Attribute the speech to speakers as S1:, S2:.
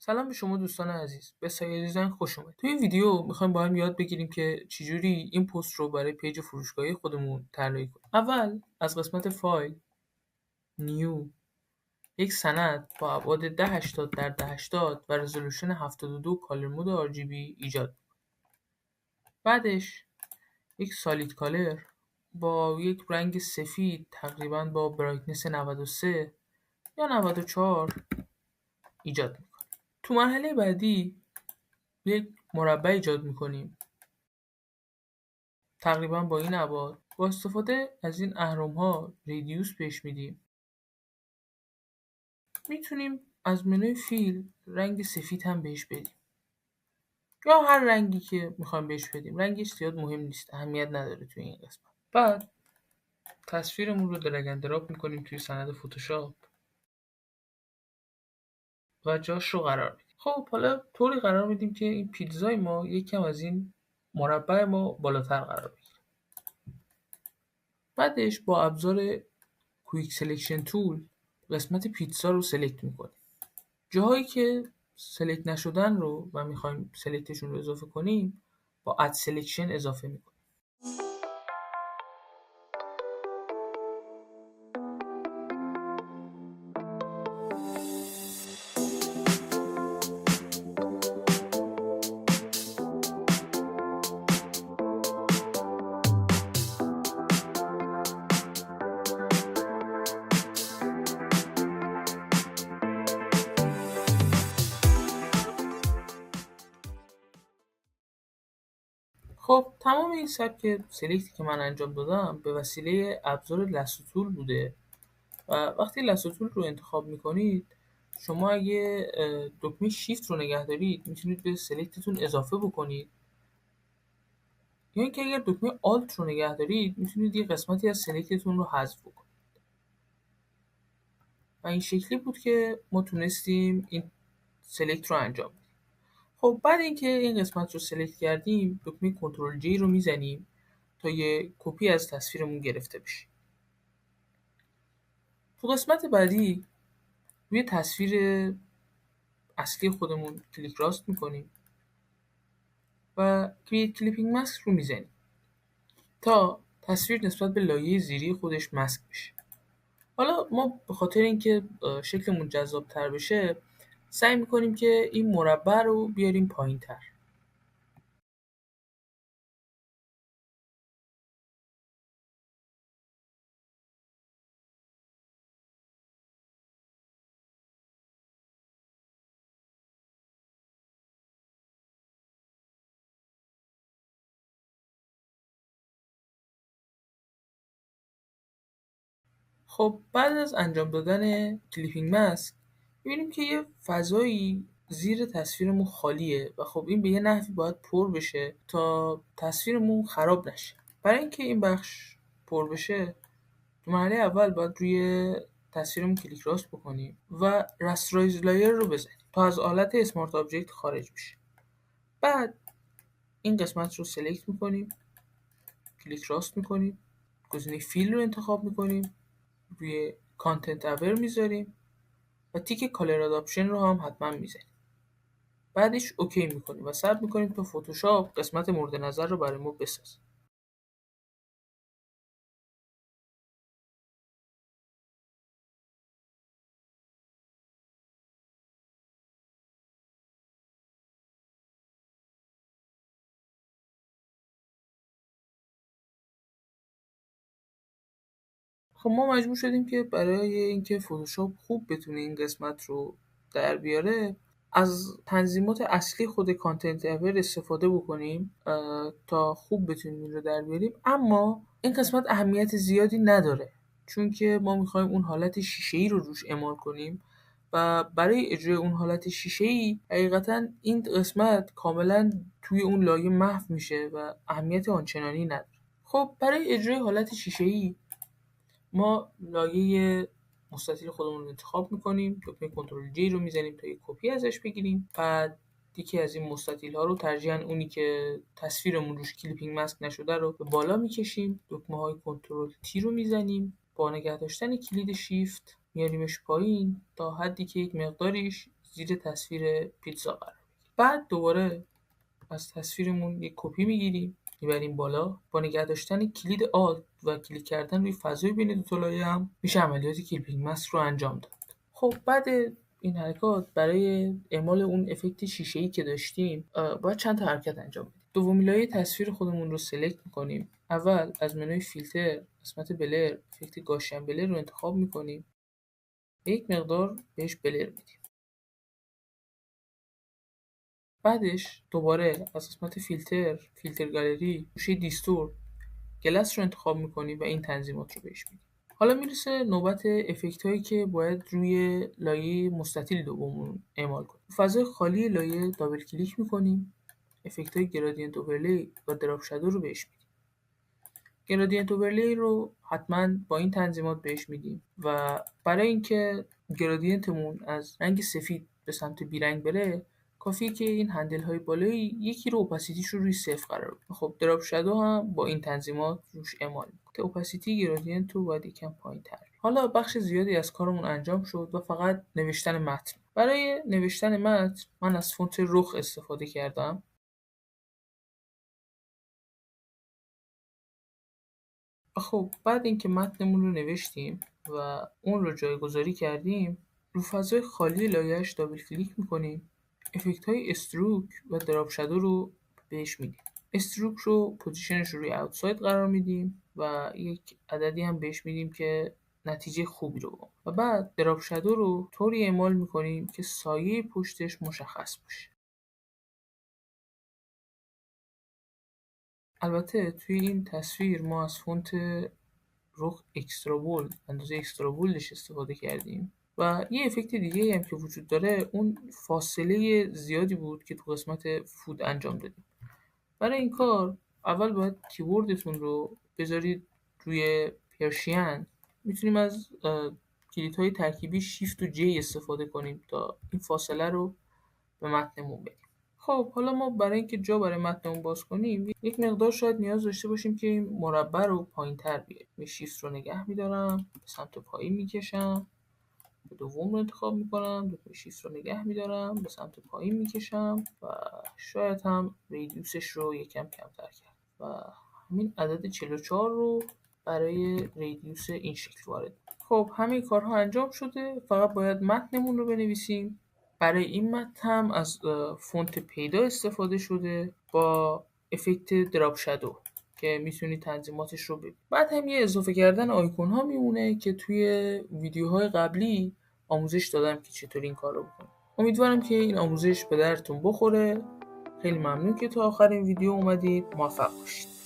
S1: سلام به شما دوستان عزیز. به سایه دیزاین خوش اومد. توی این ویدیو میخوایم با هم یاد بگیریم که چجوری این پست رو برای پیج فروشگاهی خودمون طراحی کنیم. اول از قسمت فایل، نیو، یک سند با ابعاد 1080 در 1080 و رزولوشن 72 کالر مود RGB ایجاد. بعدش یک سالید کالر با یک رنگ سفید تقریبا با برایتنس 93 یا 94 ایجاد میکنیم. تو مرحله بعدی یک مربع ایجاد میکنیم تقریبا با این ابعاد. با استفاده از این اهرم‌ها ریدیوس بهش میدیم. میتونیم از منوی فیل رنگ سفید هم بهش بدیم یا هر رنگی که میخوایم بهش بدیم. رنگش زیاد مهم نیست، اهمیت نداره توی این قسمت. بعد تصویرمون رو درگ اند دراپ میکنیم توی سند فتوشاپ و جاش رو قرار میدیم. خب حالا طوری قرار میدیم که این پیتزای ما یکم از این مربع ما بالاتر قرار بگیره. بعدش با ابزار کویک سلکشن تول قسمت پیتزا رو سلکت میکنیم. جاهایی که سلکت نشدن رو و میخوایم سلکتشون رو اضافه کنیم با اد سلکشن اضافه میکنیم. خب تمام این سبک سلکتی که من انجام دادم به وسیله ابزار لسو تول بوده و وقتی لسو تول رو انتخاب میکنید شما اگه دکمه شیفت رو نگه دارید میتونید به سلکتتون اضافه بکنید، یا اینکه اگر دکمه آلت رو نگه دارید میتونید یه قسمتی از سلکتتون رو حذف بکنید. و این شکلی بود که ما تونستیم این سلکت رو انجام بدیم. خب بعد اینکه این قسمت رو سلکت کردیم دکمه کنترل جی رو میزنیم تا یه کپی از تصویرمون گرفته بشه. تو قسمت بعدی روی تصویر اصلی خودمون کلیک راست میکنیم و کرییت کلیپینگ ماسک رو میزنیم تا تصویر نسبت به لایه زیری خودش ماسک بشه. حالا ما به خاطر اینکه شکلمون جذاب تر بشه سعی میکنیم که این مربع رو بیاریم پایین تر. خب بعد از انجام دادن کلیپینگ ماسک می‌بینیم که یه فضایی زیر تصویرمون خالیه و خب این به یه نحوی باید پر بشه تا تصویرمون خراب نشه. برای اینکه این بخش پر بشه تو مرحله اول باید روی تصویرمون کلیک راست بکنیم و رسترایز لایر رو بزنیم تا از حالت اسمارت آبجکت خارج بشه. بعد این قسمت رو سلکت میکنیم، کلیک راست میکنیم، گزینه فیل رو انتخاب میکنیم، روی کانتنت اور میذاریم و تیک کالر اداپشن رو هم حتما میزنیم. بعدش اوکی میکنیم و صبر میکنیم تا فتوشاپ قسمت مورد نظر رو برای ما بسازه. خب ما مجبور شدیم که برای اینکه فتوشاپ خوب بتونه این قسمت رو در بیاره از تنظیمات اصلی خود کانتنت اور استفاده بکنیم تا خوب بتونیم این رو در بیاریم. اما این قسمت اهمیت زیادی نداره چون که ما میخوایم اون حالت شیشه‌ای رو روش اعمال کنیم و برای اجرای اون حالت شیشه‌ای حقیقتا این قسمت کاملا توی اون لایه محو میشه و اهمیت آنچنانی نداره. خب برای اجرای حالت شیشه‌ای ما لایه مستطیل خودمون رو انتخاب میکنیم، دکمه کنترل جی رو میزنیم تا یک کپی ازش بگیریم. بعد یکی از این مستطیل ها رو ترجیحاً اونی که تصویرمون روش کلیپینگ ماسک نشده رو به بالا میکشیم، دکمه های کنترل تی رو میزنیم، با نگه داشتن کلید شیفت میاریمش پایین تا حدی که یک مقداریش زیر تصویر پیتزا قرار بگیره. بعد دوباره از تصویرمون یک کپی میگیریم، میبریم بالا، با نگه داشتن کلید آلت و کلیک کردن روی فضای بین دو تا لایه هم میشه عملیات کلیپینگ ماسک رو انجام داد. خب بعد این حرکات برای اعمال اون افکت شیشه‌ای که داشتیم باید چند تا حرکت انجام بدیم. دومین لایه تصویر خودمون رو سلکت میکنیم. اول از منوی فیلتر قسمت بلر افکت گاشن بلر رو انتخاب میکنیم. یک مقدار بهش بلر میدیم. بعدش دوباره از قسمت فیلتر گالری گوشه دیستورت گلس رو انتخاب میکنیم و این تنظیمات رو بهش میدیم. حالا میرسه نوبت افکت هایی که باید روی لایه مستطیل دوممون اعمال کنیم. فضای خالی لایه دابل کلیک میکنیم. افکت های گرادینت اوورلی و دراپ شادو رو بهش میدیم. گرادینت اوورلی رو حتما با این تنظیمات بهش میدیم و برای اینکه گرادینتمون از رنگ سفید به سمت بیرنگ بره کافیه که این هندل های بالایی یکی رو اوپاسیتیش رو روی صفر قرار بدیم. خب دراپ شادو هم با این تنظیمات روش اعمال میکنیم که اوپاسیتی گرادینت رو باید یکم پایین‌تر. حالا بخش زیادی از کارمون انجام شد و فقط نوشتن متن. برای نوشتن متن من از فونت رخ استفاده کردم. خب بعد اینکه متنمون رو نوشتیم و اون رو جایگذاری کردیم، رو فضای خالی لایه‌اش دابل کلیک میکنیم. افکت های استروک و دراپ شادو رو بهش میدیم. استروک رو پوزیشنش رو روی اوتساید قرار میدیم و یک عددی هم بهش میدیم که نتیجه خوبی رو بگم. و بعد دراپ شادو رو طوری اعمال میکنیم که سایه پشتش مشخص باشه. البته توی این تصویر ما از فونت رخ اکسترا بولد اندازه اکسترا بولدش استفاده کردیم و یه افکت دیگه هم که وجود داره اون فاصله زیادی بود که تو قسمت فود انجام دادیم. برای این کار اول باید کیبوردتون رو بذارید روی پرشین. میتونیم از کلیدهای ترکیبی شیفت و جی استفاده کنیم تا این فاصله رو به متنمون بدیم. خب حالا ما برای اینکه جا برای متنمون باز کنیم یک مقدار شاید نیاز داشته باشیم که این مربع رو پایین‌تر بیاریم. می شیفت رو نگه می‌دارم، به سمت پایین می‌کشم، به دوم رو انتخاب می‌کنم، دوباره شیفت رو نگه می‌دارم، به سمت پایین می‌کشم و شاید هم ریدیوسش رو یکم کمتر کرد و همین عدد 44 رو برای ریدیوس این شکل وارد. خب همه کارها انجام شده، فقط باید متنمون رو بنویسیم. برای این متن هم از فونت پیدا استفاده شده با افکت دراپ شادو که میتونید تنظیماتش رو ببینید. بعد هم یه اضافه کردن آیکون ها میمونه که توی ویدیوهای قبلی آموزش دادم که چطور این کار رو بکنید. امیدوارم که این آموزش به درتون بخوره. خیلی ممنون که تا آخر این ویدیو اومدید. موفق باشید.